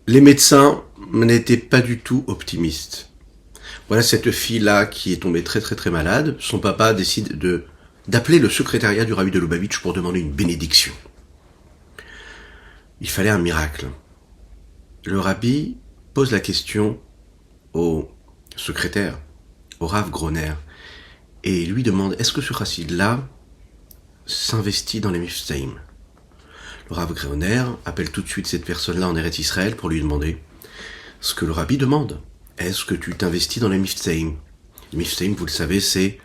Les médecins n'étaient pas du tout optimistes. Voilà cette fille-là qui est tombée très très très malade. Son papa décide d'appeler le secrétariat du rabbi de Lubavitch pour demander une bénédiction. Il fallait un miracle. Le rabbi pose la question au secrétaire, au Rav Groner, et lui demande, est-ce que ce chassid-là s'investit dans les Mifsaïm? Le Rav Groner appelle tout de suite cette personne-là en Eretz Israël pour lui demander ce que le rabbi demande. Est-ce que tu t'investis dans les Mifsaïm? Les Mifsaïm, vous le savez, c'est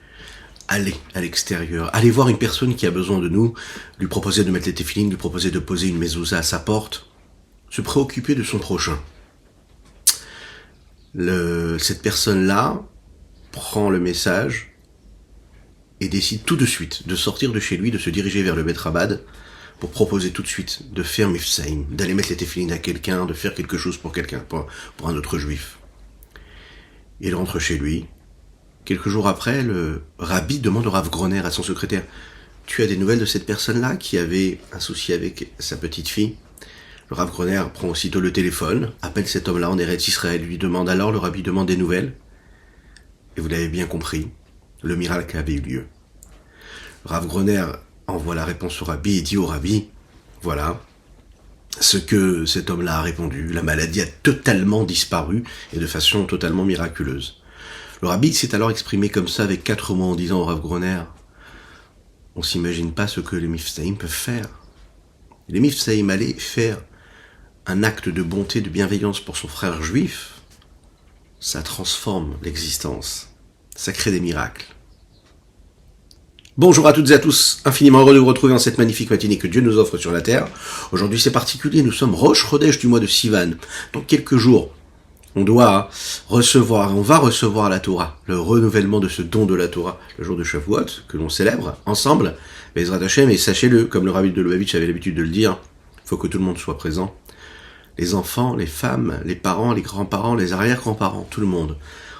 aller à l'extérieur, aller voir une personne qui a besoin de nous, lui proposer de mettre les téfilines, lui proposer de poser une mezouza à sa porte, se préoccuper de son prochain. Cette personne-là prend le message et décide tout de suite de sortir de chez lui, de se diriger vers le Bet Rabad pour proposer tout de suite de faire Mifsaïm, d'aller mettre les téfilines à quelqu'un, de faire quelque chose pour quelqu'un, pour un autre juif. Il rentre chez lui. Quelques jours après, le rabbi demande au Rav Groner, à son secrétaire, « Tu as des nouvelles de cette personne-là qui avait un souci avec sa petite fille ?» Le Rav Groner prend aussitôt le téléphone, appelle cet homme-là en Eretz Israël, lui demande alors, le rabbi demande des nouvelles. Et vous l'avez bien compris, le miracle avait eu lieu. Le Rav Groner envoie la réponse au rabbi et dit au rabbi, voilà ce que cet homme-là a répondu. La maladie a totalement disparu et de façon totalement miraculeuse. Le rabbi s'est alors exprimé comme ça avec 4 mots en disant au Rav Groner, on s'imagine pas ce que les Mifsaïm peuvent faire. Les Mifsaïm allaient faire un acte de bonté, de bienveillance pour son frère juif, ça transforme l'existence, ça crée des miracles. Bonjour à toutes et à tous, infiniment heureux de vous retrouver en cette magnifique matinée que Dieu nous offre sur la terre. Aujourd'hui c'est particulier, nous sommes Rosh Chodesh du mois de Sivan. Dans quelques jours, on va recevoir la Torah, le renouvellement de ce don de la Torah, le jour de Shavuot, que l'on célèbre ensemble, Bezrat Hashem, et sachez-le, comme le rabbi de Lubavitch avait l'habitude de le dire, il faut que tout le monde soit présent. Les enfants, les femmes, les parents, les grands-parents, les arrière-grands-parents, tout le monde.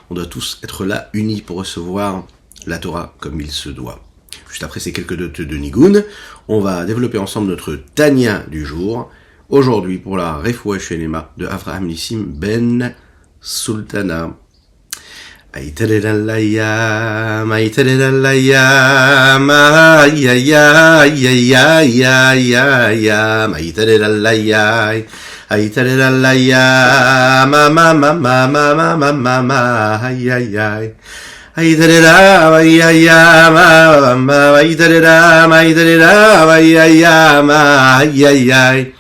On doit tous être là, unis pour recevoir la Torah comme il se doit. Juste après ces quelques notes de Nigun, on va développer ensemble notre Tanya du jour. Aujourd'hui, pour la Refoua Shelema de Avraham Nissim Ben Sultana. Aïtalélalayam, aïtalélalayam, aïe aïe aïe aïe aïe aïe aïe aïe aïtalélalayam, ma ma ma ma ma ma ma ma ma aïe aïe aïe. Aïtalélam, aïe aïe aïtalélam, aïtalélam, aïe aïe aïe aïe aïe.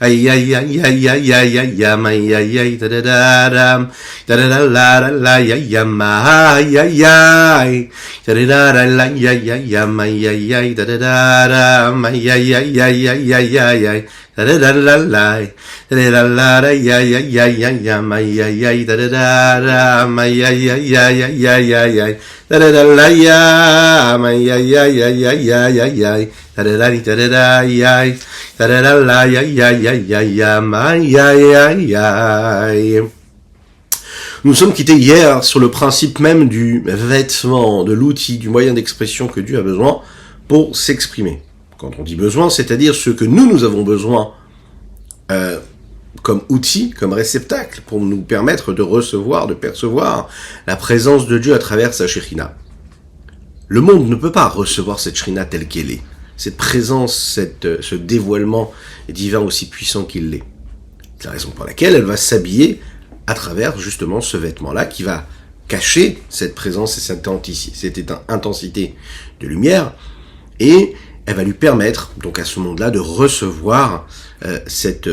Ay ay ay ay ay ay ay ay ay ay da da da dam da da da la la la ay ay ay ay ay da da da la la ay ay ay ay ay da da da dam ay ay ay ay ay ay ay da da da la la da da la ay ay ay ay ay ay ay da da da dam ay ay ay ay ay ay ay da da da la ay ay ay ay ay ay ay ay nous sommes quittés hier sur le principe même du vêtement, de l'outil, du moyen d'expression que Dieu a besoin pour s'exprimer. Quand on dit besoin, c'est-à-dire ce que nous avons besoin comme outil, comme réceptacle, pour nous permettre de recevoir, de percevoir la présence de Dieu à travers sa Shekhinah. Le monde ne peut pas recevoir cette Shekhinah telle qu'elle est. Cette présence, ce dévoilement divin aussi puissant qu'il l'est. C'est la raison pour laquelle elle va s'habiller à travers justement ce vêtement-là qui va cacher cette présence et cette intensité de lumière, et elle va lui permettre donc à ce monde-là de recevoir cette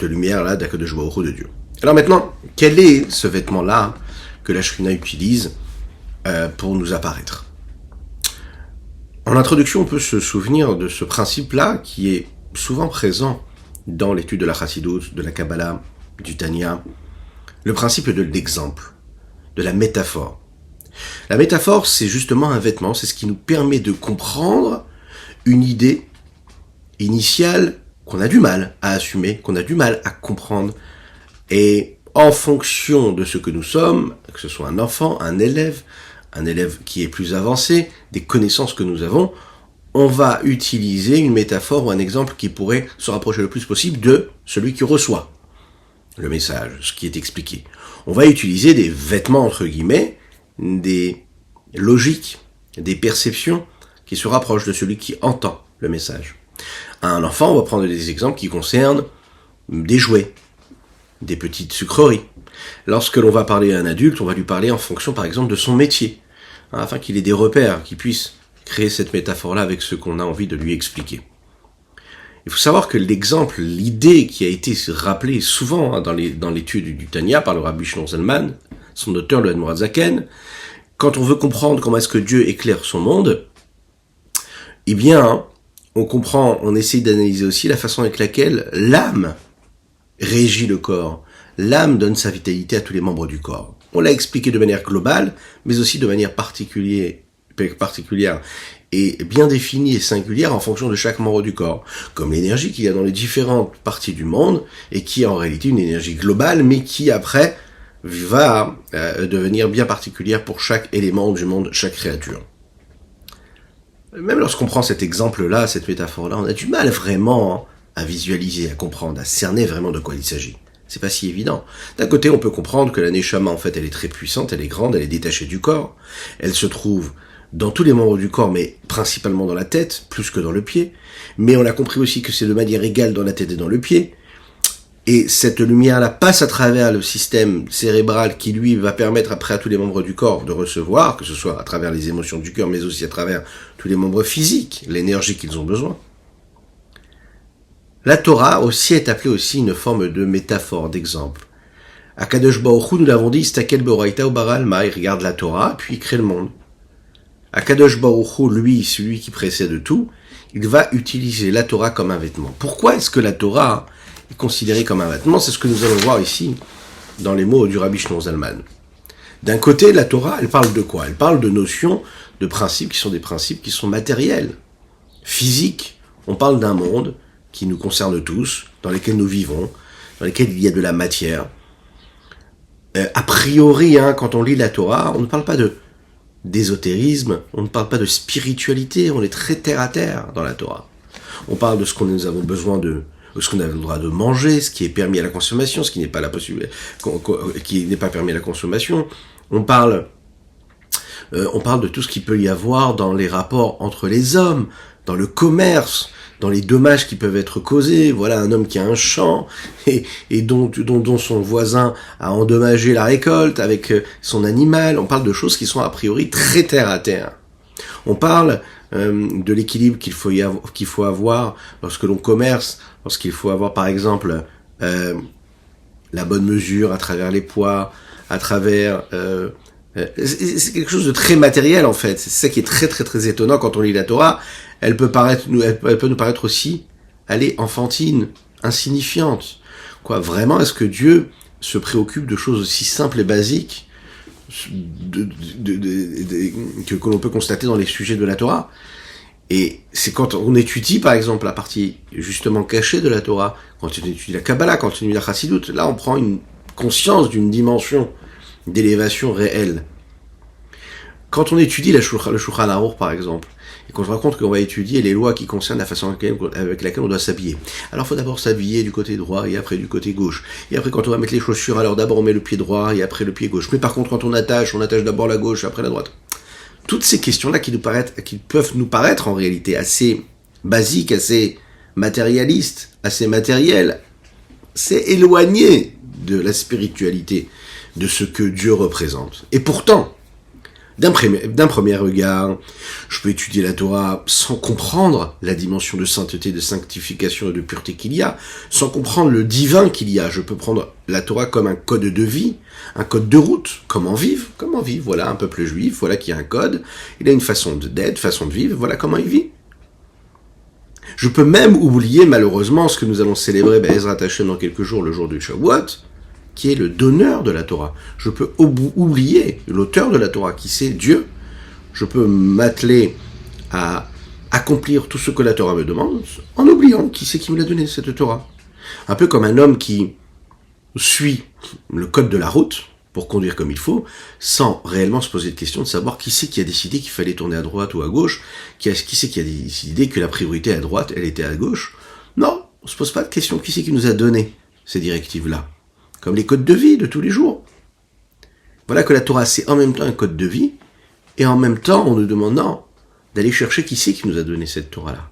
lumière-là d'Akadosh Baruch Hu de Dieu. Alors maintenant, quel est ce vêtement-là que la Shekhinah utilise pour nous apparaître? En introduction, on peut se souvenir de ce principe-là qui est souvent présent dans l'étude de la Chassidut, de la Kabbalah, du Tanya, le principe de l'exemple, de la métaphore. La métaphore, c'est justement un vêtement, c'est ce qui nous permet de comprendre une idée initiale qu'on a du mal à assumer, qu'on a du mal à comprendre. Et en fonction de ce que nous sommes, que ce soit un enfant, un élève qui est plus avancé, des connaissances que nous avons, on va utiliser une métaphore ou un exemple qui pourrait se rapprocher le plus possible de celui qui reçoit. le message, ce qui est expliqué. On va utiliser des vêtements, entre guillemets, des logiques, des perceptions qui se rapprochent de celui qui entend le message. À un enfant, on va prendre des exemples qui concernent des jouets, des petites sucreries. Lorsque l'on va parler à un adulte, on va lui parler en fonction, par exemple, de son métier, afin qu'il ait des repères, qu'il puisse créer cette métaphore-là avec ce qu'on a envie de lui expliquer. Il faut savoir que l'exemple, l'idée qui a été rappelée souvent dans l'étude du Tanya par le Rabbi Shlomo Zalman, son auteur, le Admor Zaken, quand on veut comprendre comment est-ce que Dieu éclaire son monde, eh bien, on essaye d'analyser aussi la façon avec laquelle l'âme régit le corps. L'âme donne sa vitalité à tous les membres du corps. On l'a expliqué de manière globale, mais aussi de manière particulière et bien définie et singulière en fonction de chaque membre du corps. Comme l'énergie qu'il y a dans les différentes parties du monde, et qui est en réalité une énergie globale, mais qui après va devenir bien particulière pour chaque élément du monde, chaque créature. Même lorsqu'on prend cet exemple-là, cette métaphore-là, on a du mal vraiment à visualiser, à comprendre, à cerner vraiment de quoi il s'agit. C'est pas si évident. D'un côté, on peut comprendre que la Neshama, en fait, elle est très puissante, elle est grande, elle est détachée du corps. Elle se trouve dans tous les membres du corps, mais principalement dans la tête, plus que dans le pied. Mais on a compris aussi que c'est de manière égale dans la tête et dans le pied. Et cette lumière-là passe à travers le système cérébral qui, lui, va permettre après à tous les membres du corps de recevoir, que ce soit à travers les émotions du cœur, mais aussi à travers tous les membres physiques, l'énergie qu'ils ont besoin. La Torah aussi est appelée aussi une forme de métaphore, d'exemple. Akadosh Baruch Hu, nous l'avons dit, Istakel Beoraita ou Baralma, il regarde la Torah, puis il crée le monde. Akadosh Baruch Hu, lui, celui qui précède tout, il va utiliser la Torah comme un vêtement. Pourquoi est-ce que la Torah est considérée comme un vêtement? C'est ce que nous allons voir ici, dans les mots du Rabbi Shlomo Zalman. D'un côté, la Torah, elle parle de quoi? Elle parle de notions, de principes qui sont des principes qui sont matériels, physiques. On parle d'un monde qui nous concerne tous, dans lesquels nous vivons, dans lesquels il y a de la matière. A priori, quand on lit la Torah, on ne parle pas d'ésotérisme, on ne parle pas de spiritualité, on est très terre à terre dans la Torah. On parle de ce que nous avons besoin de ce qu'on a le droit de manger, ce qui est permis à la consommation, ce qui n'est pas qui n'est pas permis à la consommation. On parle de tout ce qu'il peut y avoir dans les rapports entre les hommes, dans le commerce, dans les dommages qui peuvent être causés. Voilà un homme qui a un champ et dont son voisin a endommagé la récolte avec son animal. On parle de choses qui sont a priori très terre à terre. On parle de l'équilibre qu'il faut avoir lorsque l'on commerce, lorsqu'il faut avoir par exemple la bonne mesure à travers les poids, à travers c'est quelque chose de très matériel en fait. C'est ça qui est très très très étonnant quand on lit la Torah. Elle peut nous paraître aussi, enfantine, insignifiante. Vraiment, est-ce que Dieu se préoccupe de choses aussi simples et basiques que l'on peut constater dans les sujets de la Torah? Et c'est quand on étudie, par exemple, la partie justement cachée de la Torah, quand on étudie la Kabbalah, quand on étudie la Chassidut, là on prend une conscience d'une dimension d'élévation réelle. Quand on étudie le Shulchan Aruch, par exemple, et qu'on se rend compte qu'on va étudier les lois qui concernent la façon avec laquelle on doit s'habiller. Alors il faut d'abord s'habiller du côté droit et après du côté gauche. Et après quand on va mettre les chaussures, alors d'abord on met le pied droit et après le pied gauche. Mais par contre quand on attache d'abord la gauche, après la droite. Toutes ces questions-là qui peuvent nous paraître en réalité assez basiques, assez matérialistes, assez matérielles, c'est éloigné de la spiritualité, de ce que Dieu représente. Et pourtant, d'un premier regard, je peux étudier la Torah sans comprendre la dimension de sainteté, de sanctification et de pureté qu'il y a, sans comprendre le divin qu'il y a. Je peux prendre la Torah comme un code de vie, un code de route, comment vivre, voilà un peuple juif, voilà qui a un code, il a une façon d'être, façon de vivre, voilà comment il vit. Je peux même oublier malheureusement ce que nous allons célébrer Ezrat Hashem dans quelques jours, le jour du Shavuot, qui est le donneur de la Torah. Je peux oublier l'auteur de la Torah, qui c'est Dieu. Je peux m'atteler à accomplir tout ce que la Torah me demande, en oubliant qui c'est qui me l'a donné, cette Torah. Un peu comme un homme qui suit le code de la route, pour conduire comme il faut, sans réellement se poser de question de savoir qui c'est qui a décidé qu'il fallait tourner à droite ou à gauche, qui c'est qui a décidé que la priorité à droite, elle était à gauche. Non, on se pose pas de question, qui c'est qui nous a donné ces directives-là. comme les codes de vie de tous les jours. Voilà que la Torah, c'est en même temps un code de vie, et en même temps, on nous demande non, d'aller chercher qui c'est qui nous a donné cette Torah-là.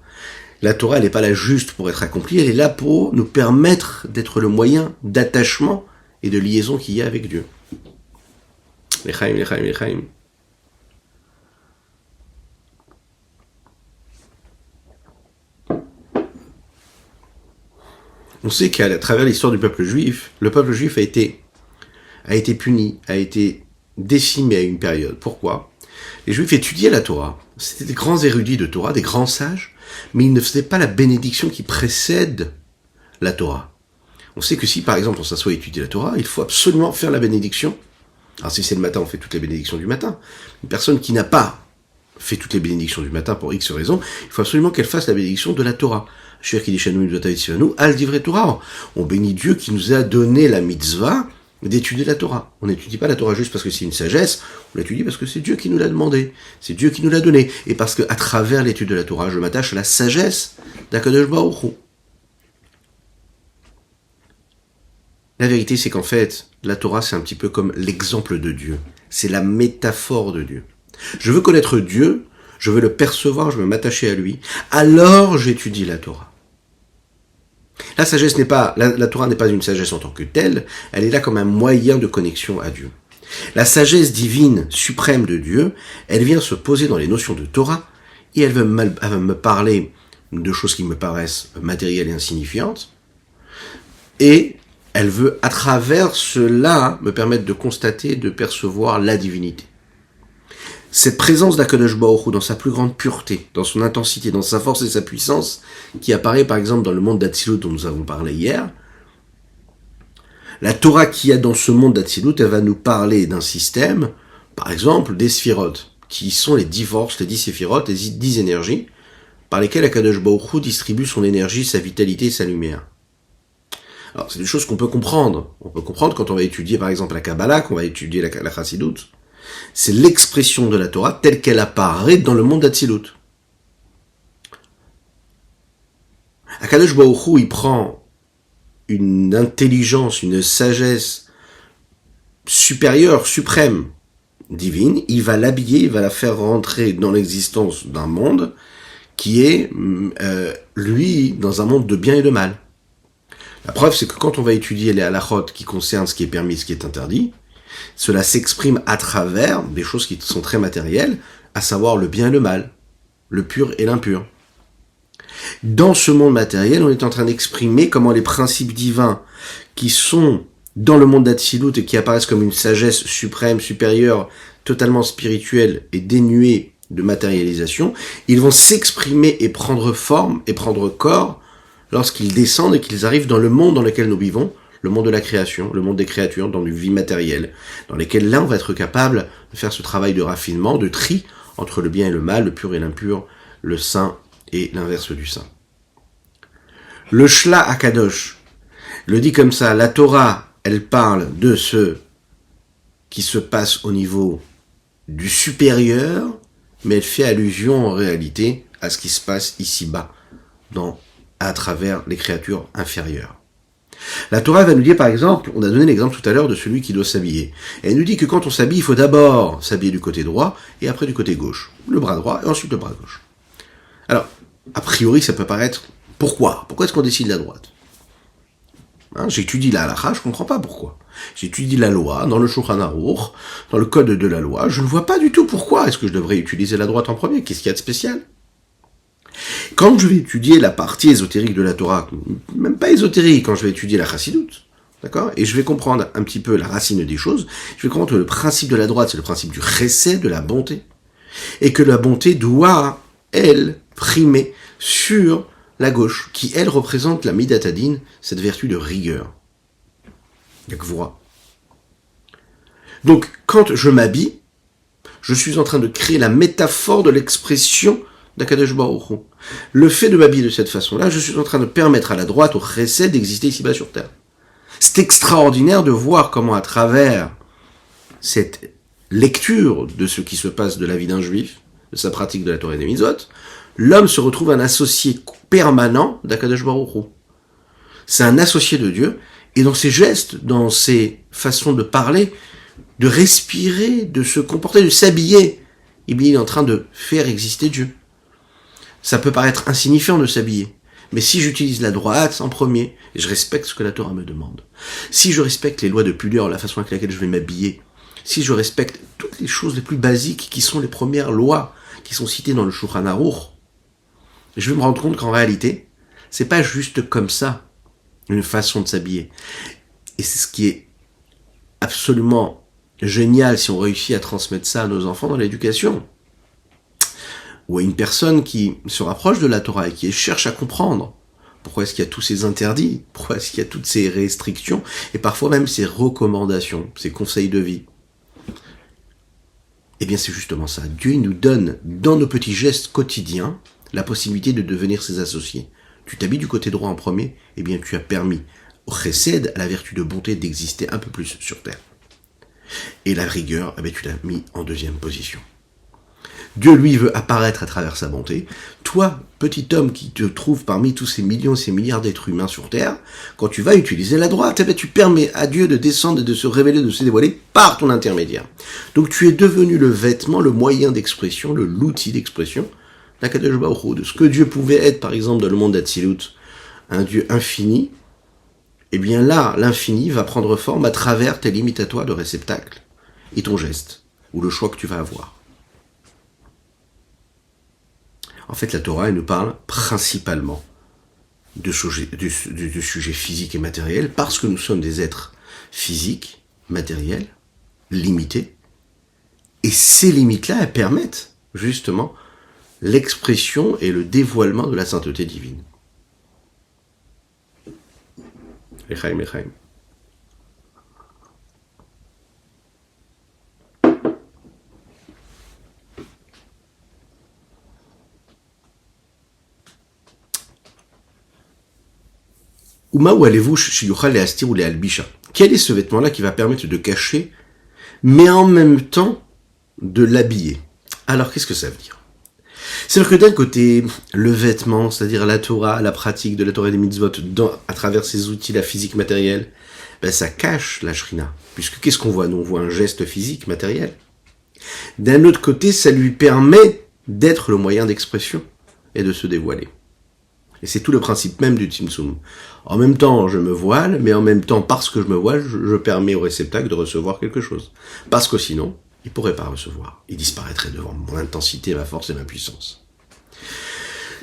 La Torah, elle n'est pas là juste pour être accomplie, elle est là pour nous permettre d'être le moyen d'attachement et de liaison qu'il y a avec Dieu. L'Echaim, l'Echaim, l'Echaim. On sait qu'à travers l'histoire du peuple juif, le peuple juif a été puni, a été décimé à une période. Pourquoi ? Les Juifs étudiaient la Torah. C'était des grands érudits de Torah, des grands sages, mais ils ne faisaient pas la bénédiction qui précède la Torah. On sait que si, par exemple, on s'assoit à étudier la Torah, il faut absolument faire la bénédiction. Alors si c'est le matin, on fait toutes les bénédictions du matin. Une personne qui n'a pas fait toutes les bénédictions du matin pour X raison, il faut absolument qu'elle fasse la bénédiction de la Torah. On bénit Dieu qui nous a donné la mitzvah d'étudier la Torah. On n'étudie pas la Torah juste parce que c'est une sagesse, on l'étudie parce que c'est Dieu qui nous l'a demandé, c'est Dieu qui nous l'a donné, et parce que à travers l'étude de la Torah, je m'attache à la sagesse d'Akadosh Baruch Hu. La vérité, c'est qu'en fait, la Torah, c'est un petit peu comme l'exemple de Dieu. C'est la métaphore de Dieu. Je veux connaître Dieu, je veux le percevoir, je veux m'attacher à lui, alors j'étudie la Torah. La sagesse n'est pas, la Torah n'est pas une sagesse en tant que telle, elle est là comme un moyen de connexion à Dieu. La sagesse divine, suprême de Dieu, elle vient se poser dans les notions de Torah, et elle va me parler de choses qui me paraissent matérielles et insignifiantes, et elle veut, à travers cela, me permettre de constater, de percevoir la divinité. Cette présence d'Akadosh Baruch Hu dans sa plus grande pureté, dans son intensité, dans sa force et sa puissance, qui apparaît par exemple dans le monde d'Atsilut dont nous avons parlé hier, la Torah qu'il y a dans ce monde d'Atsilut, elle va nous parler d'un système, par exemple des Sphirot, qui sont les 10 forces, les 10 Séphirotes, les 10 énergies, par lesquelles Akadosh Baruch Hu distribue son énergie, sa vitalité et sa lumière. Alors, c'est des choses qu'on peut comprendre. On peut comprendre quand on va étudier, par exemple, la Kabbalah, qu'on va étudier la Chassidut. C'est l'expression de la Torah telle qu'elle apparaît dans le monde d'Atsilut. Akadosh Baruch Hu, il prend une intelligence, une sagesse supérieure, suprême, divine, il va l'habiller, il va la faire rentrer dans l'existence d'un monde qui est, lui, dans un monde de bien et de mal. La preuve, c'est que quand on va étudier les halachot qui concernent ce qui est permis, ce qui est interdit, cela s'exprime à travers des choses qui sont très matérielles, à savoir le bien et le mal, le pur et l'impur. Dans ce monde matériel, on est en train d'exprimer comment les principes divins qui sont dans le monde d'Atsilut et qui apparaissent comme une sagesse suprême, supérieure, totalement spirituelle et dénuée de matérialisation, ils vont s'exprimer et prendre forme et prendre corps lorsqu'ils descendent et qu'ils arrivent dans le monde dans lequel nous vivons, le monde de la création, le monde des créatures, dans une vie matérielle, dans lesquelles là on va être capable de faire ce travail de raffinement, de tri entre le bien et le mal, le pur et l'impur, le saint et l'inverse du saint. Le Shla Akadosh le dit comme ça, la Torah, elle parle de ce qui se passe au niveau du supérieur, mais elle fait allusion en réalité à ce qui se passe ici-bas, à travers les créatures inférieures. La Torah va nous dire par exemple, on a donné l'exemple tout à l'heure de celui qui doit s'habiller. Et elle nous dit que quand on s'habille, il faut d'abord s'habiller du côté droit et après du côté gauche. Le bras droit et ensuite le bras gauche. Alors, a priori, ça peut paraître, pourquoi est-ce qu'on décide la droite ? J'étudie la halakha, je comprends pas pourquoi. J'étudie la loi, dans le Shulchan Aruch, dans le code de la loi, je ne vois pas du tout pourquoi est-ce que je devrais utiliser la droite en premier, qu'est-ce qu'il y a de spécial ? Quand je vais étudier la partie ésotérique de la Torah, même pas ésotérique, quand je vais étudier la Chassidut, d'accord ? Et je vais comprendre un petit peu la racine des choses, je vais comprendre que le principe de la droite, c'est le principe du chesed, de la bonté, et que la bonté doit, elle, primer sur la gauche, qui, elle, représente la Midat Hadin, cette vertu de rigueur. Yakvura. Donc, quand je m'habille, je suis en train de créer la métaphore de l'expression d'Akadosh Baruch Hu. Le fait de m'habiller de cette façon-là, je suis en train de permettre à la droite, au chesed, d'exister ici-bas sur terre. C'est extraordinaire de voir comment, à travers cette lecture de ce qui se passe de la vie d'un juif, de sa pratique de la Torah et des Mitzvot, l'homme se retrouve un associé permanent d'Akadosh Baruch Hu. C'est un associé de Dieu, Et dans ses gestes, dans ses façons de parler, de respirer, de se comporter, de s'habiller, eh bien, il est en train de faire exister Dieu. Ça peut paraître insignifiant de s'habiller, mais si j'utilise la droite en premier, et je respecte ce que la Torah me demande, si je respecte les lois de pudeur, la façon avec laquelle je vais m'habiller, si je respecte toutes les choses les plus basiques qui sont les premières lois qui sont citées dans le Shulchan Aruch, je vais me rendre compte qu'en réalité, c'est pas juste comme ça une façon de s'habiller. Et c'est ce qui est absolument génial si on réussit à transmettre ça à nos enfants dans l'éducation. Ou à une personne qui se rapproche de la Torah et qui cherche à comprendre pourquoi est-ce qu'il y a tous ces interdits, pourquoi est-ce qu'il y a toutes ces restrictions, et parfois même ces recommandations, ces conseils de vie. Eh bien c'est justement ça. Dieu nous donne, dans nos petits gestes quotidiens, la possibilité de devenir ses associés. Tu t'habilles du côté droit en premier, eh bien tu as permis au chesed, à la vertu de bonté, d'exister un peu plus sur terre. Et la rigueur, eh bien tu l'as mis en deuxième position. Dieu, lui, veut apparaître à travers sa bonté. Toi, petit homme qui te trouve parmi tous ces millions, ces milliards d'êtres humains sur terre, quand tu vas utiliser la droite, eh bien tu permets à Dieu de descendre et de se révéler, de se dévoiler par ton intermédiaire. Donc tu es devenu le vêtement, le moyen d'expression, l'outil d'expression d'Akadosh Baruch Hu, de ce que Dieu pouvait être, par exemple, dans le monde d'Atsilut, un Dieu infini. Eh bien là, l'infini va prendre forme à travers tes limites à toi de réceptacle et ton geste, ou le choix que tu vas avoir. En fait, la Torah, elle nous parle principalement de sujets physiques et matériels, parce que nous sommes des êtres physiques, matériels, limités, et ces limites-là, elles permettent, justement, l'expression et le dévoilement de la sainteté divine. Echaim, Echaim. Uma ou allez-vous shiyuchal les astir ou les albisha. Quel est ce vêtement-là qui va permettre de cacher, mais en même temps de l'habiller? Alors, qu'est-ce que ça veut dire? C'est-à-dire que d'un côté, le vêtement, c'est-à-dire la Torah, la pratique de la Torah et des mitzvot, à travers ces outils, la physique matérielle, ben ça cache la shrina. Puisque qu'est-ce qu'on voit? Nous, on voit un geste physique matériel. D'un autre côté, ça lui permet d'être le moyen d'expression et de se dévoiler. Et c'est tout le principe même du Tzimtzum. En même temps, je me voile, mais en même temps, parce que je me voile, je permets au réceptacle de recevoir quelque chose. Parce que sinon, il ne pourrait pas recevoir. Il disparaîtrait devant mon intensité, ma force et ma puissance.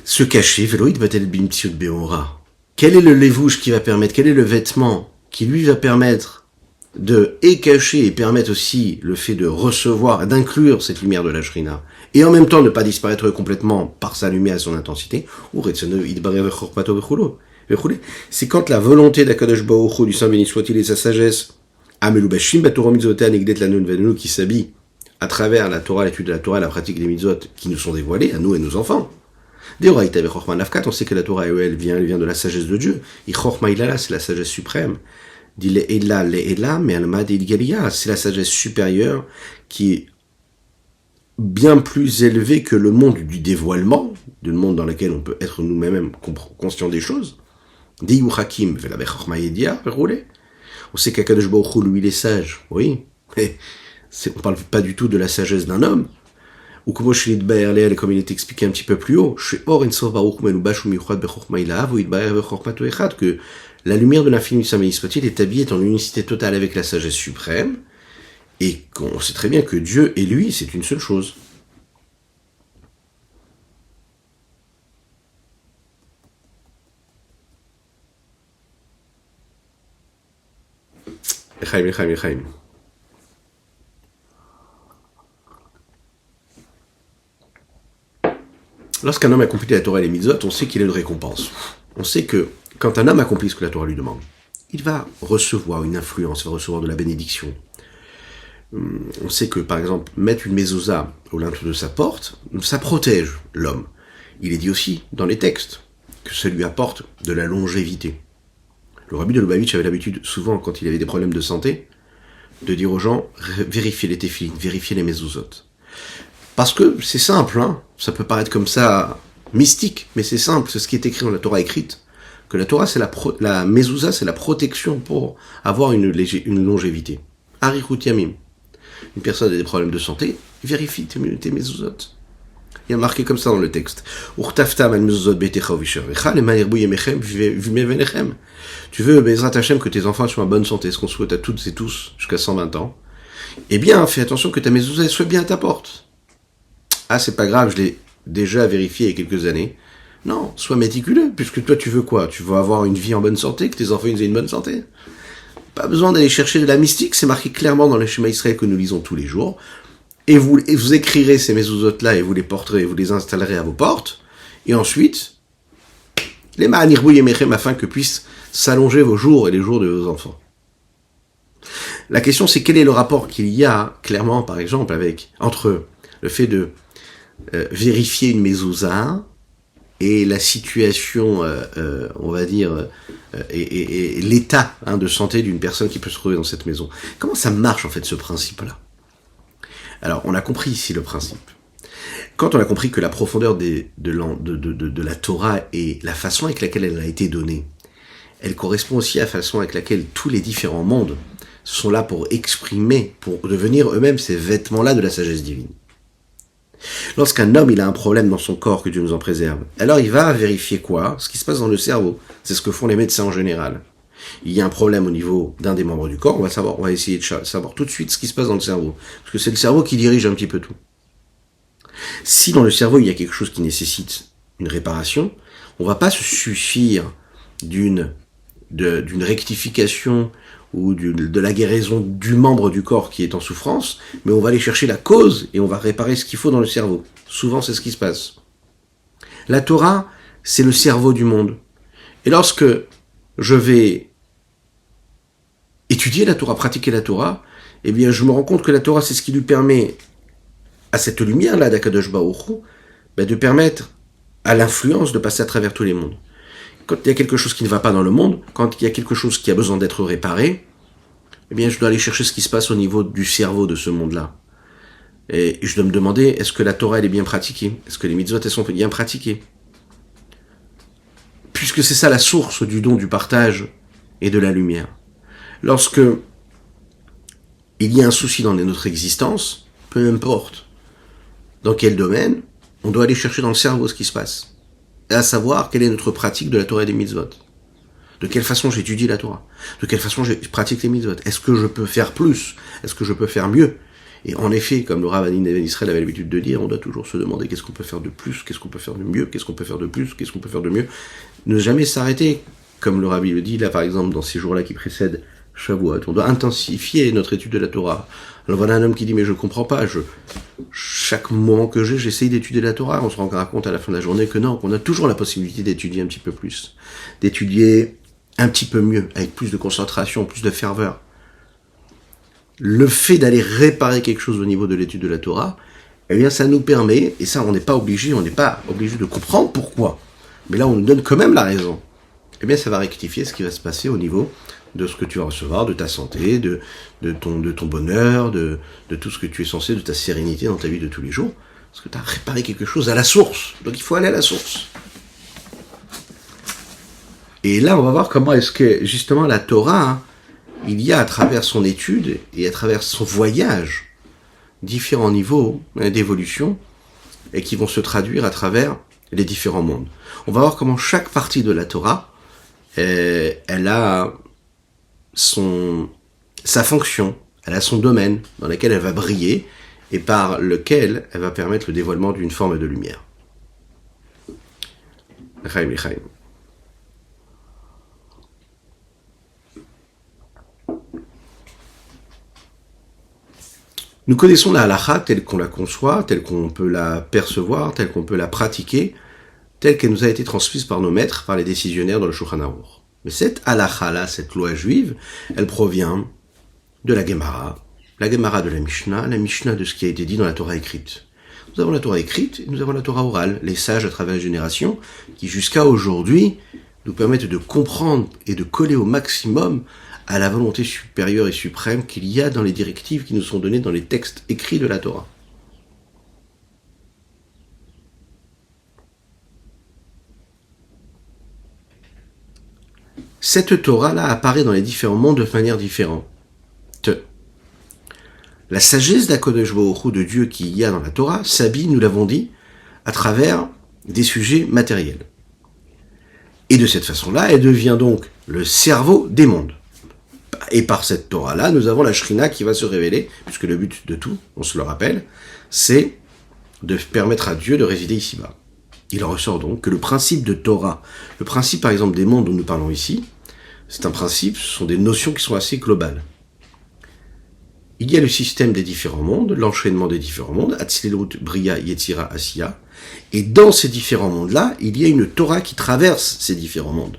Se cacher, Veloïd Batel Bimtsiut Beora. Quel est le lévouche qui va permettre, quel est le vêtement qui lui va permettre de cacher et permettre aussi le fait de recevoir, d'inclure cette lumière de la Shrina, et en même temps ne pas disparaître complètement par sa lumière et son intensité, c'est quand la volonté d'Akadosh Baruch Hu, du Saint béni soit-il et sa sagesse, qui s'habille à travers la Torah, l'étude de la Torah, la pratique des mitzvot qui nous sont dévoilées, à nous et nos enfants. On sait que la Torah, elle vient de la sagesse de Dieu. C'est la sagesse suprême. C'est la sagesse supérieure qui est bien plus élevée que le monde du dévoilement, le monde dans lequel on peut être nous-mêmes conscients des choses. On sait qu'Akadosh Baruch Hu, lui, il est sage, oui. On parle pas du tout de la sagesse d'un homme. Ou comme il est expliqué un petit peu plus haut, que la lumière de l'infini du Saint béni soit-il est habillée en unicité totale avec la sagesse suprême, et qu'on sait très bien que Dieu et lui, c'est une seule chose. Echaim, Echaim, Echaim. Lorsqu'un homme accomplit la Torah et les mitzvot, on sait qu'il a une récompense. On sait que quand un homme accomplit ce que la Torah lui demande, il va recevoir une influence, il va recevoir de la bénédiction. On sait que, par exemple, mettre une mezouza au linteau de sa porte, ça protège l'homme. Il est dit aussi, dans les textes, que ça lui apporte de la longévité. Le rabbi de Lubavitch avait l'habitude, souvent, quand il avait des problèmes de santé, de dire aux gens, vérifiez les téfilines, vérifiez les mezuzot. Parce que c'est simple, hein, ça peut paraître comme ça mystique, mais c'est simple, c'est ce qui est écrit dans la Torah écrite, que la Torah, c'est la mezouza, c'est la protection pour avoir une longévité. Arichut Yamim. Une personne a des problèmes de santé, vérifie tes mezouzot. Il y a marqué comme ça dans le texte. Tu veux, Bezrat Hashem, que tes enfants soient en bonne santé, ce qu'on souhaite à toutes et tous jusqu'à 120 ans. Eh bien, fais attention que ta mezouza soit bien à ta porte. Ah, c'est pas grave, je l'ai déjà vérifié il y a quelques années. Non, sois méticuleux, puisque toi tu veux quoi? Tu veux avoir une vie en bonne santé, que tes enfants aient une bonne santé. Pas besoin d'aller chercher de la mystique, c'est marqué clairement dans le Shema Israël que nous lisons tous les jours. Et vous écrirez ces mezuzot-là et vous les porterez, vous les installerez à vos portes. Et ensuite, les ma'anirbu yemechem afin que puissent s'allonger vos jours et les jours de vos enfants. La question c'est quel est le rapport qu'il y a, clairement par exemple, entre le fait de vérifier une mezouza et la situation, on va dire, et l'état de santé d'une personne qui peut se trouver dans cette maison. Comment ça marche en fait ce principe-là? Alors, on a compris ici le principe. Quand on a compris que la profondeur de la Torah et la façon avec laquelle elle a été donnée, elle correspond aussi à la façon avec laquelle tous les différents mondes sont là pour exprimer, pour devenir eux-mêmes ces vêtements-là de la sagesse divine. Lorsqu'un homme il a un problème dans son corps, que Dieu nous en préserve, alors il va vérifier quoi? Ce qui se passe dans le cerveau. C'est ce que font les médecins en général. Il y a un problème au niveau d'un des membres du corps, on va essayer de savoir tout de suite ce qui se passe dans le cerveau. Parce que c'est le cerveau qui dirige un petit peu tout. Si dans le cerveau il y a quelque chose qui nécessite une réparation, on va pas se suffire d'une rectification ou de la guérison du membre du corps qui est en souffrance, mais on va aller chercher la cause et on va réparer ce qu'il faut dans le cerveau. Souvent, c'est ce qui se passe. La Torah, c'est le cerveau du monde. Et lorsque je vais étudier la Torah, pratiquer la Torah, eh bien, je me rends compte que la Torah, c'est ce qui lui permet à cette lumière-là d'Akadosh Baruch Hu, de permettre à l'influence de passer à travers tous les mondes. Quand il y a quelque chose qui ne va pas dans le monde, quand il y a quelque chose qui a besoin d'être réparé, eh bien, je dois aller chercher ce qui se passe au niveau du cerveau de ce monde-là. Et je dois me demander, est-ce que la Torah, elle est bien pratiquée? Est-ce que les mitzvot, elles sont bien pratiquées? Puisque c'est ça la source du don, du partage et de la lumière. Lorsque il y a un souci dans notre existence, peu importe dans quel domaine, on doit aller chercher dans le cerveau ce qui se passe. Et à savoir quelle est notre pratique de la Torah et des mitzvot. De quelle façon j'étudie la Torah? De quelle façon je pratique les mitzvot? Est-ce que je peux faire plus? Est-ce que je peux faire mieux? Et en effet, comme le Rav Ani Ben Israël avait l'habitude de dire, on doit toujours se demander qu'est-ce qu'on peut faire de plus, qu'est-ce qu'on peut faire de mieux, qu'est-ce qu'on peut faire de plus, qu'est-ce qu'on peut faire de mieux. Ne jamais s'arrêter, comme le Rabbi le dit là par exemple dans ces jours-là qui précèdent Shavuot. On doit intensifier notre étude de la Torah. Alors voilà un homme qui dit mais je comprends pas, chaque moment que j'essaye d'étudier la Torah, on se rend compte à la fin de la journée que non, qu'on a toujours la possibilité d'étudier un petit peu plus, d'étudier un petit peu mieux, avec plus de concentration, plus de ferveur. Le fait d'aller réparer quelque chose au niveau de l'étude de la Torah, eh bien ça nous permet, et ça on n'est pas obligé de comprendre pourquoi, mais là on nous donne quand même la raison, eh bien ça va rectifier ce qui va se passer au niveau de ce que tu vas recevoir, de ta santé, de ton bonheur, de tout ce que tu es censé, de ta sérénité dans ta vie de tous les jours, parce que tu as réparé quelque chose à la source, donc il faut aller à la source. Et là on va voir comment est-ce que justement la Torah, il y a à travers son étude et à travers son voyage différents niveaux d'évolution et qui vont se traduire à travers les différents mondes. On va voir comment chaque partie de la Torah, elle a sa fonction, elle a son domaine dans lequel elle va briller et par lequel elle va permettre le dévoilement d'une forme de lumière. L'chaim. Nous connaissons la halakha telle qu'on la conçoit, telle qu'on peut la percevoir, telle qu'on peut la pratiquer, telle qu'elle nous a été transmise par nos maîtres, par les décisionnaires dans le Shulchan Aruch. Mais cette halakha-là, cette loi juive, elle provient de la Gemara de la Mishnah de ce qui a été dit dans la Torah écrite. Nous avons la Torah écrite et nous avons la Torah orale, les sages à travers les générations, qui jusqu'à aujourd'hui nous permettent de comprendre et de coller au maximum à la volonté supérieure et suprême qu'il y a dans les directives qui nous sont données dans les textes écrits de la Torah. cette Torah-là apparaît dans les différents mondes de manière différente. La sagesse d'Akadosh Baruch Hu, de Dieu qui y a dans la Torah, s'habille, nous l'avons dit, à travers des sujets matériels. Et de cette façon-là, elle devient donc le cerveau des mondes. Et par cette Torah-là, nous avons la Shrina qui va se révéler, puisque le but de tout, on se le rappelle, c'est de permettre à Dieu de résider ici-bas. Il en ressort donc que le principe de Torah, le principe par exemple des mondes dont nous parlons ici, c'est un principe, ce sont des notions qui sont assez globales. Il y a le système des différents mondes, l'enchaînement des différents mondes, Atzilut, Bria, Yetzira, Asiya, et dans ces différents mondes-là, il y a une Torah qui traverse ces différents mondes.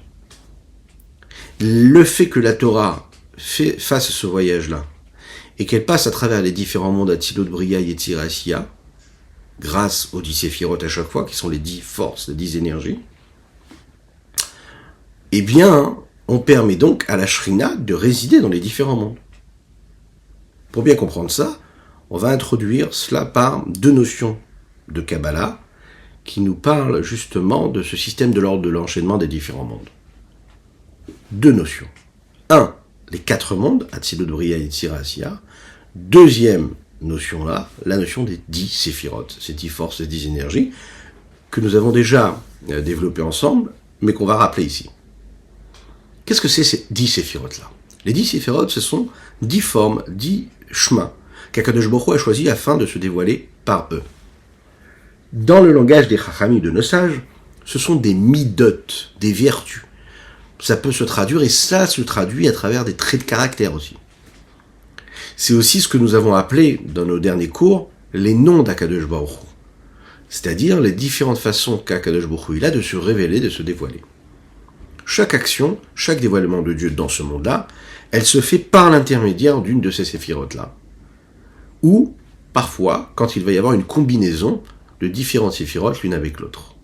Le fait que la Torah fasse ce voyage-là, et qu'elle passe à travers les différents mondes, Atzilut, Bria, Yetzira, Asiya, grâce aux 10 séphirotes à chaque fois, qui sont les 10 forces, les 10 énergies, eh bien, on permet donc à la Shrina de résider dans les différents mondes. Pour bien comprendre ça, on va introduire cela par deux notions de Kabbalah qui nous parlent justement de ce système de l'ordre de l'enchaînement des différents mondes. Deux notions. Un, les 4 mondes, Atzilut, Bria, Yetzira, Asiya. Deuxième notion là, la notion des 10 séphirotes, ces 10 forces, ces 10 énergies, que nous avons déjà développées ensemble, mais qu'on va rappeler ici. Qu'est-ce que c'est ces 10 séphirotes-là ? Les 10 séphirotes, ce sont 10 formes, 10 chemins qu'Akadosh Baruch Hu a choisi afin de se dévoiler par eux. Dans le langage des Chachamim, de nos sages, ce sont des midot, des vertus. Ça peut se traduire, et ça se traduit à travers des traits de caractère aussi. C'est aussi ce que nous avons appelé, dans nos derniers cours, les noms d'Akadosh Baruch Hu. C'est-à-dire les différentes façons qu'Akadosh Baruch Hu a de se révéler, de se dévoiler. Chaque action, chaque dévoilement de Dieu dans ce monde-là, elle se fait par l'intermédiaire d'une de ces séphirotes-là. Ou, parfois, quand il va y avoir une combinaison de différentes séphirotes l'une avec l'autre.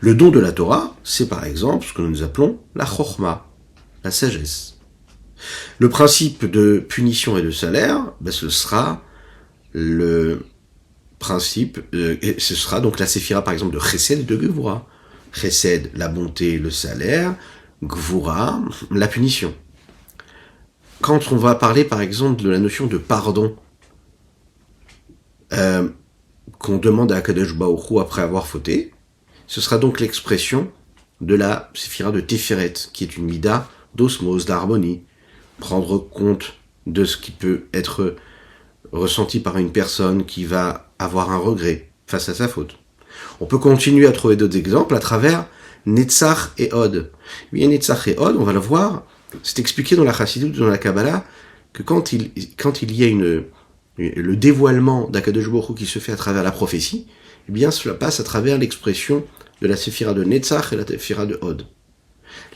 Le don de la Torah, c'est par exemple ce que nous appelons la chokhma, la sagesse. Le principe de punition et de salaire, ce sera le principe, et ce sera donc la séphira par exemple de Chesed et de Gevura. Chesed, la bonté, le salaire, Gvura, la punition. Quand on va parler par exemple de la notion de pardon, qu'on demande à Akadosh Baruch Hu après avoir fauté, ce sera donc l'expression de la séphira de Téferet, qui est une mida d'osmose, d'harmonie, prendre compte de ce qui peut être ressenti par une personne qui va avoir un regret face à sa faute. On peut continuer à trouver d'autres exemples à travers Netzach et Od. Bien, Netzach et Od, on va le voir, c'est expliqué dans la Chassidut, dans la Kabbalah, que quand il y a le dévoilement d'Akadosh Baruch Hu qui se fait à travers la prophétie, eh bien cela passe à travers l'expression de la séphira de Netzach et la séphira de Od.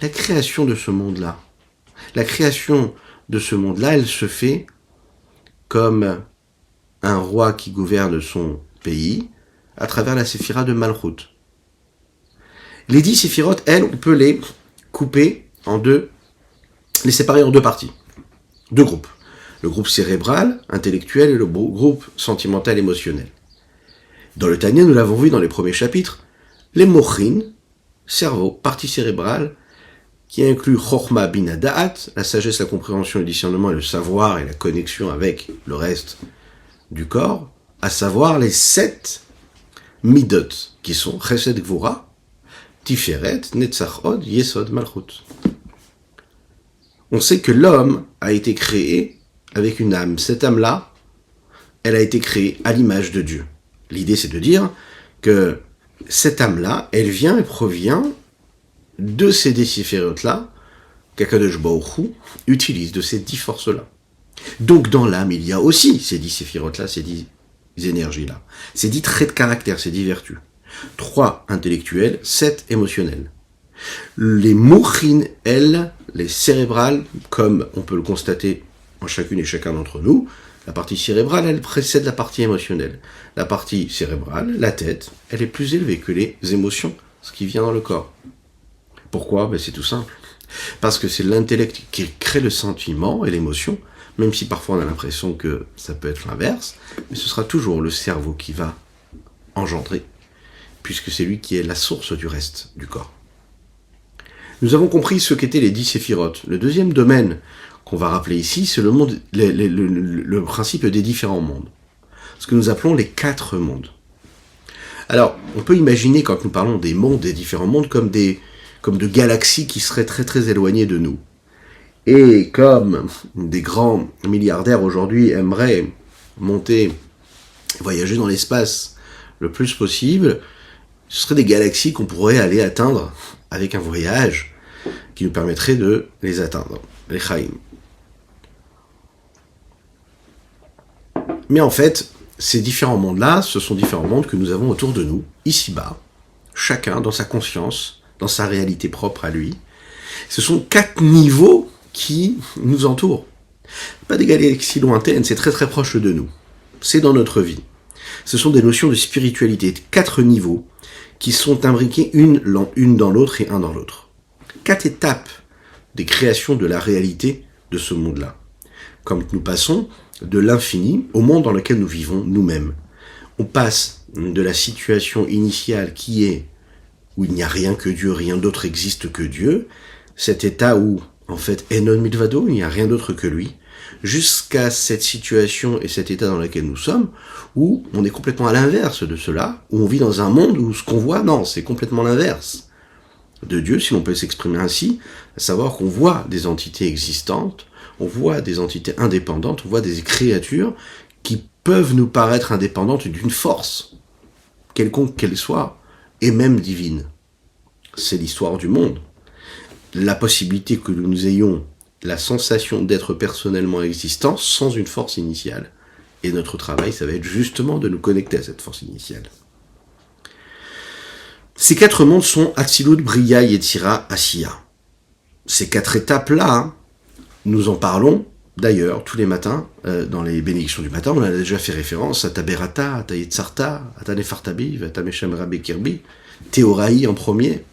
La création de ce monde-là, elle se fait comme un roi qui gouverne son pays à travers la séphira de Malchut. Les 10 séphirotes, elles, on peut les couper en deux, les séparer en deux parties, deux groupes. Le groupe cérébral, intellectuel, et le groupe sentimental, émotionnel. Dans le Tanya, nous l'avons vu dans les premiers chapitres, les mochin, cerveau, partie cérébrale, qui inclut Chokhma Bina Da'at, la sagesse, la compréhension, le discernement, et le savoir et la connexion avec le reste du corps, à savoir les 7 midot, qui sont Chesed Gvura, Tiferet, Netzach Od, Yesod Malchut. On sait que l'homme a été créé avec une âme. Cette âme-là, elle a été créée à l'image de Dieu. L'idée, c'est de dire que cette âme-là, elle provient de ces déciférotes-là qu'Akadosh Baruch Hu utilise, de ces 10 forces-là. Donc dans l'âme, il y a aussi ces 10 séphirotes-là, ces 10 énergies-là. Ces 10 traits de caractère, ces 10 vertus. 3 intellectuels, 7 émotionnels. Les mouchines, elles, les cérébrales, comme on peut le constater en chacune et chacun d'entre nous, la partie cérébrale, elle précède la partie émotionnelle. La partie cérébrale, la tête, elle est plus élevée que les émotions, ce qui vient dans le corps. Pourquoi ? C'est tout simple. Parce que c'est l'intellect qui crée le sentiment et l'émotion, même si parfois on a l'impression que ça peut être l'inverse, mais ce sera toujours le cerveau qui va engendrer, puisque c'est lui qui est la source du reste du corps. Nous avons compris ce qu'étaient les 10 séphirotes. Le deuxième domaine qu'on va rappeler ici, c'est le principe des différents mondes. Ce que nous appelons les 4 mondes. Alors, on peut imaginer, quand nous parlons des mondes, des différents mondes, comme de galaxies qui seraient très très éloignées de nous. Et comme des grands milliardaires aujourd'hui aimeraient monter, voyager dans l'espace le plus possible, ce seraient des galaxies qu'on pourrait aller atteindre avec un voyage qui nous permettrait de les atteindre, les Chaim. Mais en fait, ces différents mondes-là, ce sont différents mondes que nous avons autour de nous, ici-bas, chacun dans sa conscience, dans sa réalité propre à lui. Ce sont 4 niveaux qui nous entourent. Pas des galaxies lointaines, c'est très très proche de nous. C'est dans notre vie. Ce sont des notions de spiritualité, 4 niveaux qui sont imbriqués une dans l'autre et un dans l'autre. 4 étapes des créations de la réalité de ce monde-là. Comme nous passons de l'infini au monde dans lequel nous vivons nous-mêmes. On passe de la situation initiale qui est où il n'y a rien que Dieu, rien d'autre existe que Dieu, cet état où, en fait, Enon Milvado, il n'y a rien d'autre que lui, jusqu'à cette situation et cet état dans lequel nous sommes, où on est complètement à l'inverse de cela, où on vit dans un monde où ce qu'on voit, non, c'est complètement l'inverse de Dieu, si l'on peut s'exprimer ainsi, à savoir qu'on voit des entités existantes, on voit des entités indépendantes, on voit des créatures qui peuvent nous paraître indépendantes d'une force, quelconque qu'elle soit, et même divine. C'est l'histoire du monde. La possibilité que nous ayons la sensation d'être personnellement existants sans une force initiale. Et notre travail, ça va être justement de nous connecter à cette force initiale. Ces 4 mondes sont Atzilut, Bria, Yetzira, Asiya. Ces 4 étapes-là, nous en parlons d'ailleurs tous les matins, dans les bénédictions du matin, on a déjà fait référence à Taberata, à Tayetzarta, à Tanefartabi, à Tameshem Rabbe Kirbi, Théoraï en premier.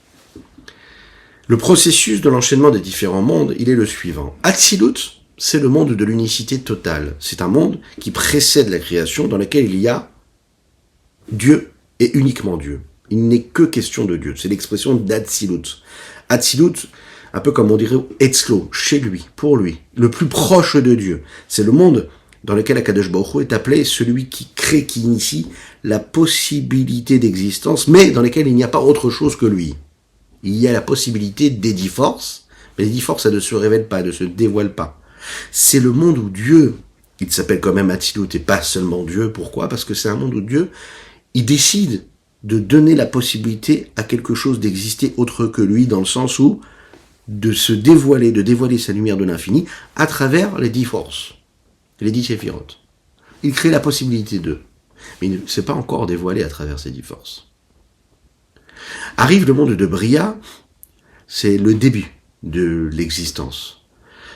Le processus de l'enchaînement des différents mondes, il est le suivant. Atzilut, c'est le monde de l'unicité totale. C'est un monde qui précède la création, dans lequel il y a Dieu et uniquement Dieu. Il n'est que question de Dieu. C'est l'expression d'Atzilut. Atzilut, un peu comme on dirait Etzlo, chez lui, pour lui, le plus proche de Dieu. C'est le monde dans lequel Akadosh Baruch Hu est appelé celui qui crée, qui initie la possibilité d'existence, mais dans lequel il n'y a pas autre chose que lui. Il y a la possibilité des 10 forces, mais les 10 forces, ça ne se révèle pas, ne se dévoile pas. C'est le monde où Dieu, il s'appelle quand même Atzilut et pas seulement Dieu. Pourquoi ? Parce que c'est un monde où Dieu, il décide de donner la possibilité à quelque chose d'exister autre que lui, dans le sens où de se dévoiler, de dévoiler sa lumière de l'infini à travers les 10 forces, les 10 séphirotes. Il crée la possibilité d'eux, mais il ne s'est pas encore dévoilé à travers ces 10 forces. Arrive le monde de Bria, c'est le début de l'existence.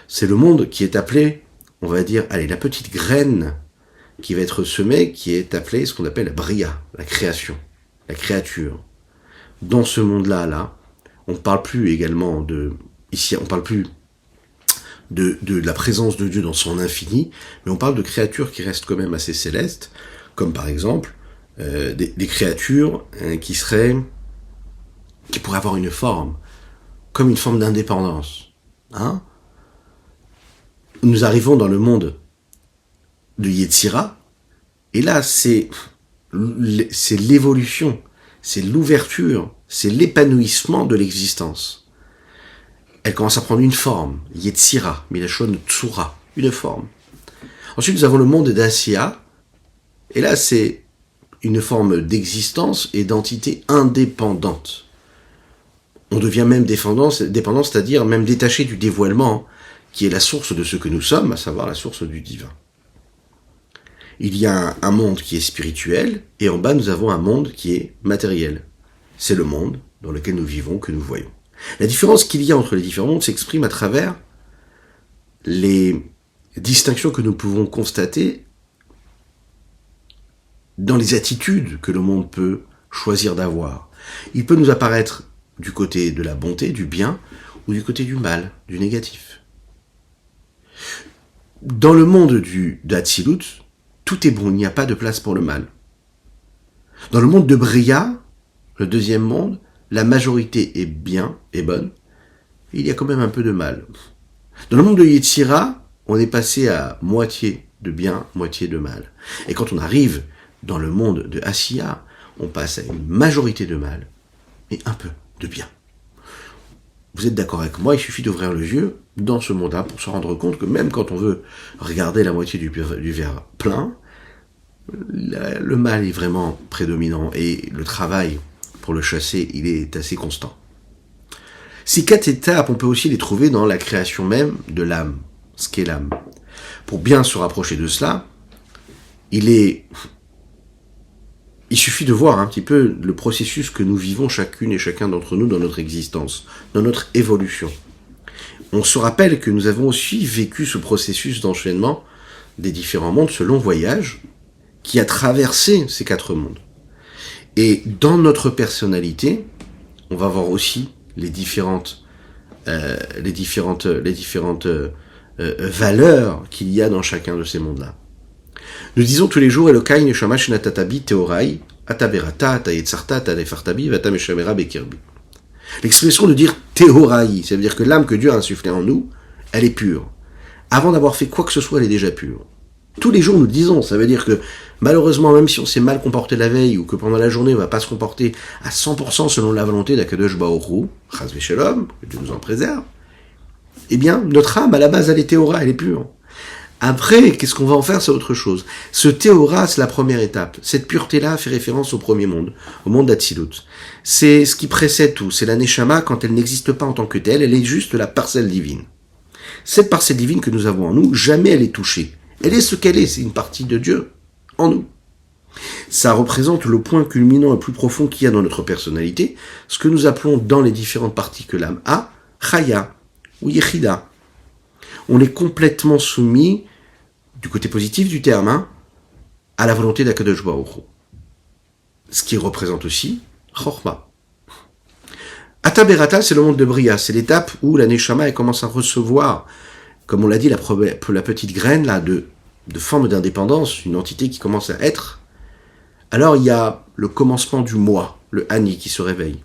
C'est le monde qui est appelé, on va dire, allez, la petite graine qui va être semée, qui est appelée ce qu'on appelle Bria, la création, la créature. Dans ce monde-là, on ne parle plus également ici, on parle plus de la présence de Dieu dans son infini, mais on parle de créatures qui restent quand même assez célestes, comme par exemple des créatures qui pourraient avoir une forme, comme une forme d'indépendance. Nous arrivons dans le monde de Yetzira, et là c'est l'évolution, c'est l'ouverture, c'est l'épanouissement de l'existence. Elle commence à prendre une forme, Yetzira, Milachon Tsura, une forme. Ensuite nous avons le monde d'Asiya, et là c'est une forme d'existence et d'entité indépendante. On devient même dépendant, c'est-à-dire même détaché du dévoilement, qui est la source de ce que nous sommes, à savoir la source du divin. Il y a un monde qui est spirituel, et en bas nous avons un monde qui est matériel. C'est le monde dans lequel nous vivons, que nous voyons. La différence qu'il y a entre les différents mondes s'exprime à travers les distinctions que nous pouvons constater dans les attitudes que le monde peut choisir d'avoir. Il peut nous apparaître du côté de la bonté, du bien, ou du côté du mal, du négatif. Dans le monde d'Atzilut, tout est bon, il n'y a pas de place pour le mal. Dans le monde de Bria, le deuxième monde, la majorité est bien, est bonne, il y a quand même un peu de mal. Dans le monde de Yetzira, on est passé à moitié de bien, moitié de mal. Et quand on arrive dans le monde de Asiya, on passe à une majorité de mal et un peu de bien. Vous êtes d'accord avec moi, il suffit d'ouvrir les yeux dans ce monde-là pour se rendre compte que même quand on veut regarder la moitié du verre plein, le mal est vraiment prédominant et le travail pour le chasser, il est assez constant. Ces 4 étapes, on peut aussi les trouver dans la création même de l'âme, ce qu'est l'âme. Pour bien se rapprocher de cela, il suffit de voir un petit peu le processus que nous vivons chacune et chacun d'entre nous dans notre existence, dans notre évolution. On se rappelle que nous avons aussi vécu ce processus d'enchaînement des différents mondes, ce long voyage qui a traversé ces 4 mondes. Et dans notre personnalité, on va voir aussi les différentes valeurs qu'il y a dans chacun de ces mondes-là. Nous disons tous les jours Elokai neshama shenatatabi teorai ataberata atayetzarta atanefartabi vatameshamera bekirbi. L'expression de dire teorai, ça veut dire que l'âme que Dieu a insufflée en nous, elle est pure. Avant d'avoir fait quoi que ce soit, elle est déjà pure. Tous les jours nous le disons, ça veut dire que malheureusement, même si on s'est mal comporté la veille ou que pendant la journée on va pas se comporter à 100% selon la volonté d'Akadosh Baruch Hu, Chas v'Shalom, que Dieu nous en préserve, eh bien notre âme à la base elle est théora, elle est pure. Après, qu'est-ce qu'on va en faire, c'est autre chose. Ce théora, c'est la première étape. Cette pureté-là fait référence au premier monde, au monde d'Atsilut. C'est ce qui précède tout. C'est la Neshama, quand elle n'existe pas en tant que telle, elle est juste la parcelle divine. Cette parcelle divine que nous avons en nous, jamais elle est touchée. Elle est ce qu'elle est, c'est une partie de Dieu en nous. Ça représente le point culminant le plus profond qu'il y a dans notre personnalité, ce que nous appelons dans les différentes parties que l'âme a, Chaya ou Yechida. On est complètement soumis, du côté positif du terme, à la volonté d'Akadosh Baruch Hu. Ce qui représente aussi Chorma. Ataberata, c'est le monde de Bria, c'est l'étape où la Neshama elle commence à recevoir, comme on l'a dit, la petite graine là de forme d'indépendance, une entité qui commence à être. Alors il y a le commencement du moi, le Ani qui se réveille.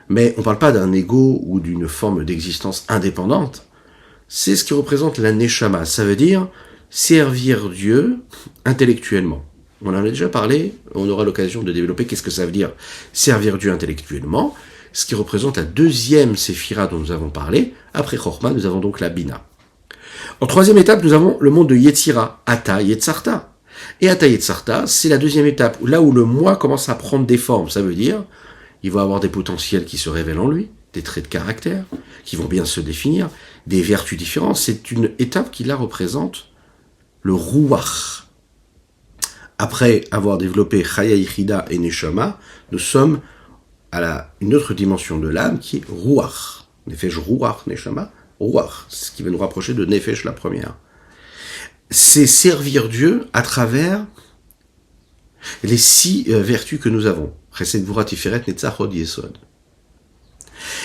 Mais on ne parle pas d'un ego ou d'une forme d'existence indépendante. C'est ce qui représente la Neshama. Ça veut dire servir Dieu intellectuellement. On en a déjà parlé, on aura l'occasion de développer qu'est-ce que ça veut dire servir Dieu intellectuellement, ce qui représente la deuxième séphira dont nous avons parlé. Après Chorma, nous avons donc la Bina. En troisième étape, nous avons le monde de Yetzira, Ata Yetzarta. Et Ata Yetzarta, c'est la deuxième étape, là où le moi commence à prendre des formes. Ça veut dire, il va avoir des potentiels qui se révèlent en lui, des traits de caractère, qui vont bien se définir, des vertus différentes. C'est une étape qui là représente le Ruach. Après avoir développé Chaya Yichida et Neshama, nous sommes à une autre dimension de l'âme qui est Ruach. Nefesh Ruach Neshama, Ruach, ce qui va nous rapprocher de Nefesh la première. C'est servir Dieu à travers les 6 vertus que nous avons. Chesed Gvura Tiferet Netzach Hod Yesod.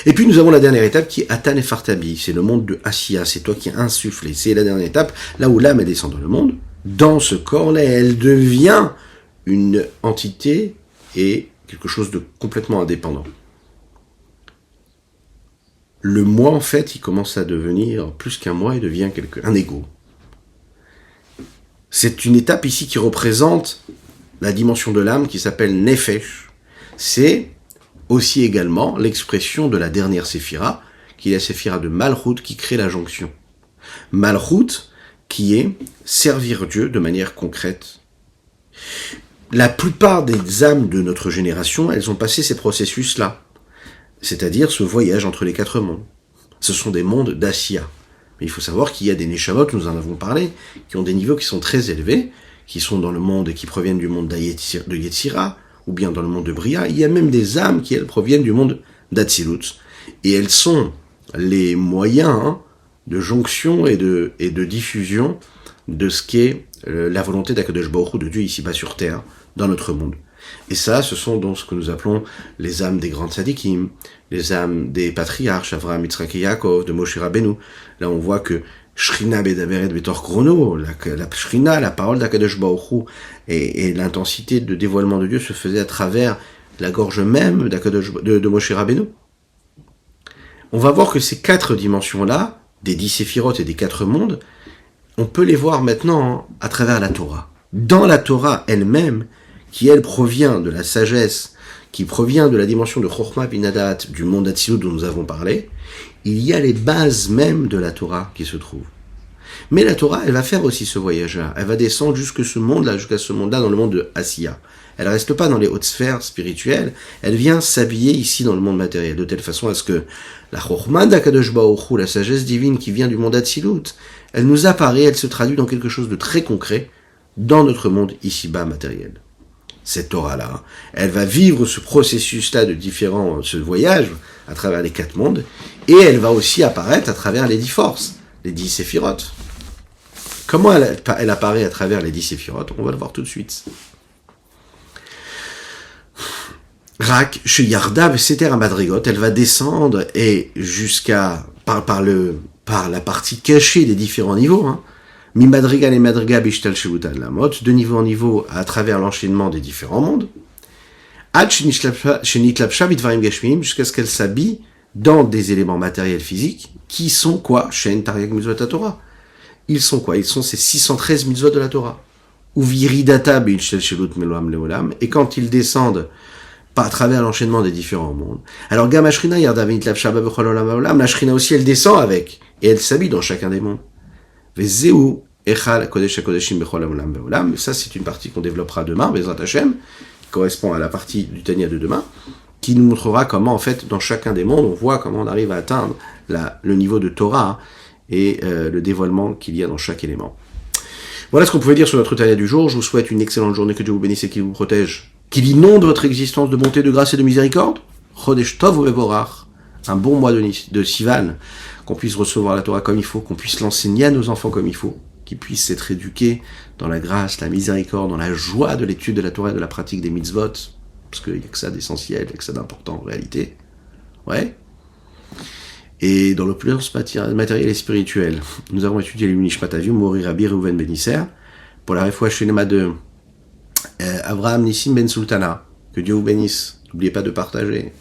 Et puis nous avons la dernière étape qui est Atan et Fartabi, c'est le monde de Asiya, c'est toi qui as insufflé. C'est la dernière étape, là où l'âme elle descend dans le monde. Dans ce corps-là, elle devient une entité et quelque chose de complètement indépendant. Le moi, en fait, il commence à devenir plus qu'un moi, il devient un ego. C'est une étape ici qui représente la dimension de l'âme qui s'appelle Nefesh. C'est aussi également l'expression de la dernière séphira, qui est la séphira de Malchut qui crée la jonction. Malchut qui est servir Dieu de manière concrète. La plupart des âmes de notre génération, elles ont passé ces processus-là, c'est-à-dire ce voyage entre les 4 mondes. Ce sont des mondes d'Asiya. Mais il faut savoir qu'il y a des Neshamot, nous en avons parlé, qui ont des niveaux qui sont très élevés, qui sont dans le monde et qui proviennent du monde de Yetzira, ou bien dans le monde de Bria. Il y a même des âmes qui, elles, proviennent du monde d'Atsilut. Et elles sont les moyens de jonction et de diffusion de ce qu'est la volonté d'Akadosh Baruch Hu, de Dieu ici-bas sur terre, dans notre monde. Et ça, ce sont donc ce que nous appelons les âmes des grands tzadikim, les âmes des patriarches, Avraham, Yitzhak et Yaakov, de Moshe Rabbeinu. Là, on voit que Shrina Bedaveret Betor Chrono, la Shrina, la parole d'Akadosh Baruch Hu, et l'intensité de dévoilement de Dieu se faisait à travers la gorge même de Moshe Rabbeinu. on va voir que ces 4 dimensions-là, des 10 séphirotes et des 4 mondes, on peut les voir maintenant à travers la Torah. Dans la Torah elle-même, qui elle provient de la sagesse, qui provient de la dimension de Chokhmah Binadat, du monde d'Atsilut dont nous avons parlé, il y a les bases même de la Torah qui se trouvent. Mais la Torah, elle va faire aussi ce voyage-là. Elle va descendre jusqu'à ce monde-là, dans le monde de Asiya. Elle reste pas dans les hautes sphères spirituelles, elle vient s'habiller ici dans le monde matériel, de telle façon à ce que la Chokhmah d'Akadosh Baruch Hu, la sagesse divine qui vient du monde d'Atsilut, elle nous apparaît, elle se traduit dans quelque chose de très concret dans notre monde ici-bas matériel. Cette Torah-là, elle va vivre ce processus-là ce voyage à travers les 4 mondes, et elle va aussi apparaître à travers les 10 forces, les 10 séphirotes. Comment elle apparaît à travers les 10 séphirotes? On va le voir tout de suite. Rak, chez Yarda, Seter à Madrigot, elle va descendre et jusqu'à, par la partie cachée des différents niveaux, Mi Madriga et Madriga Bishtal Shevutan Lamot, de niveau en niveau à travers l'enchaînement des différents mondes, Ad Shenitlapsha Bitvarim Gashmim, jusqu'à ce qu'elle s'habille dans des éléments matériels physiques, qui sont quoi? Shen Tariag Mitzvot Torah. Ils sont quoi? Ils sont ces 613 mitzvot de la Torah. Ou Viridata Bishtal Shelut Meloam Leolam, et quand ils descendent à travers l'enchaînement des différents mondes. Alors, Gam Ashrina Yarda Venitlapsha Bechol Olam Olam, la Shrina aussi, elle descend avec, et elle s'habille dans chacun des mondes. Vezeu Echal Kodesh HaKodeshim Bechol Olam Olam, ça c'est une partie qu'on développera demain, Bezrat Hashem, qui correspond à la partie du Tanya de demain, qui nous montrera comment, en fait, dans chacun des mondes, on voit comment on arrive à atteindre le niveau de Torah et le dévoilement qu'il y a dans chaque élément. Voilà ce qu'on pouvait dire sur notre Tanya du jour. Je vous souhaite une excellente journée, que Dieu vous bénisse et qu'il vous protège, qu'il inonde votre existence de bonté, de grâce et de miséricorde. Chodesh Tov u'Mevorach, un bon mois de Sivan, qu'on puisse recevoir la Torah comme il faut, qu'on puisse l'enseigner à nos enfants comme il faut, qu'ils puissent être éduqués dans la grâce, la miséricorde, dans la joie de l'étude de la Torah et de la pratique des mitzvot, parce qu'il n'y a que ça d'essentiel, il n'y a que ça d'important en réalité. Ouais. Et dans l'opulence matérielle et spirituelle, nous avons étudié les Nishmat Aviv, Mori Rabbi Reuven Ben Isser, pour la Refoua Shenema de Avraham Nissim Ben Sultana. Que Dieu vous bénisse. N'oubliez pas de partager.